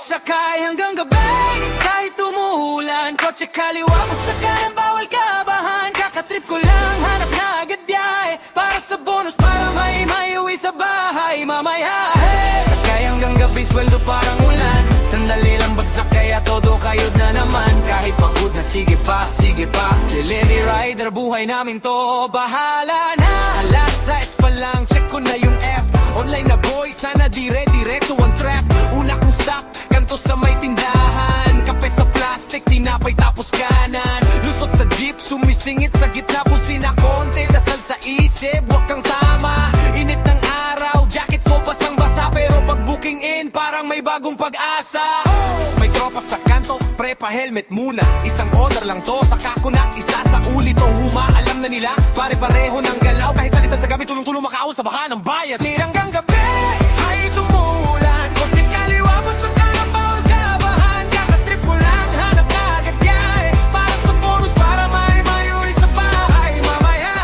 Sakay hanggang gabi, kahit umuulan. Kotse kaliwa mo sa kanan, bawal kabahan. Kakatrip ko lang, hanap na agad biyahe para sa bonus, para may uwi sa bahay mamaya. Sakay hanggang gabi, sweldo parang ulan. Sandali lang bagsak kaya todo kayod na naman. Kahit pagod na sige pa, sige pa. Delivery rider, buhay namin to, bahala na. Alas 6 pa lang, check ko na yung app. Online na boy, sana dire-diretso ang trap. Una kong stop, kanto sa may tindahan. Kape sa plastic, tinapay tapos kanan. Lusot sa jeep, sumisingit sa gitna. Busina konti, dasal sa isip, wag kang tama. Init ng araw, jacket ko pasang basa. Pero pag booking in, parang may bagong pag-asa. May tropa sa kanto, prepa helmet muna. Isang order lang to, saka ko na isa sa ulit o huma. Alam na nila, pare-pareho ng galaw. Kahit salitan sa gabi, tulong-tulong makaawal sa baka ng bayad. Hanggang gabi, ay tumulan. Kotse kaliwa mo sa kanan, bawal kabahan. Kakatrip ko lang, hanap na agad biyahe para sa bonus, para may uwi sa bahay mamaya.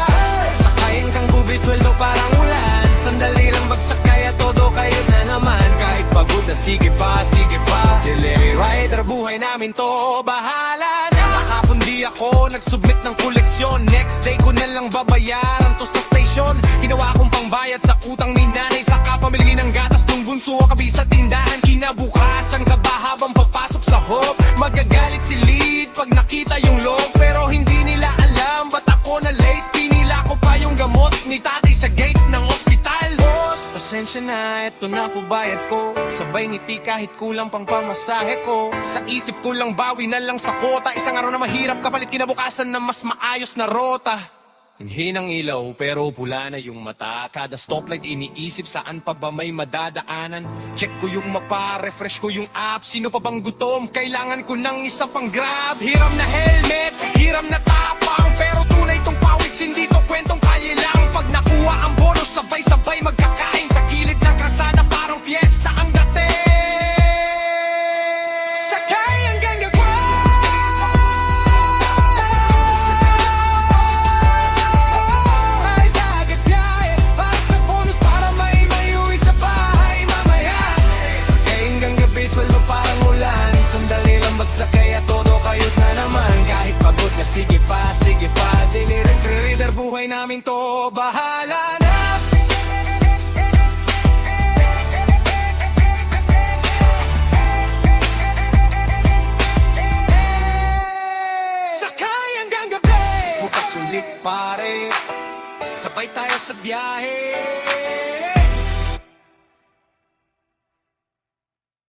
Sakayin kang gubi, sweldo parang ulan. Sandali lang bagsak kaya todo kayo na naman. Kahit pagod na sige pa, sige pa. Delivery rider, buhay namin to, bahala na. Kahapon di ako nagsubmit ng koleksyon. Next day ko na lang babayaran to sa station. Ginawa kong pangbayad sa utang ni nanay, saka pamili ng gatas nung bunso ang kabi sa tindahan. Kinabukasan ka ba habang papasok sa hop? Magagalit si lead pag nakita yung log. Pero hindi nila alam ba't ako na late. Pinila ko pa yung gamot ni tatay sa gate ng ospital. Boss, pasensya na, eto na po bayad ko. Sabay ngiti kahit kulang pang pamasahe ko. Sa isip ko lang bawi na lang sa kota. Isang araw na mahirap kapalit kinabukasan na mas maayos na rota. Hinang ilaw pero pula na yung mata. Kada stoplight iniisip saan pa ba may madadaanan. Check ko yung mapa, refresh ko yung app. Sino pa bang gutom? Kailangan ko ng isa pang grab. Hiram na helmet, hiram na tapang. Pero tunay tong pawis, hindi to kwentong kalye lang. Pag nakuha ang bonus, sabay-sabay magkakain sa gilid ng kalsada, parang fiesta ang dating. Sakay hanggang gabi, sakay at todo kayot na naman. Kahit pagod na sige pa, sige pa. Delivery rider, buhay namin to, bahala na. Sakay hanggang gabi, bukas ulit pare, sabay tayo sa biyahe.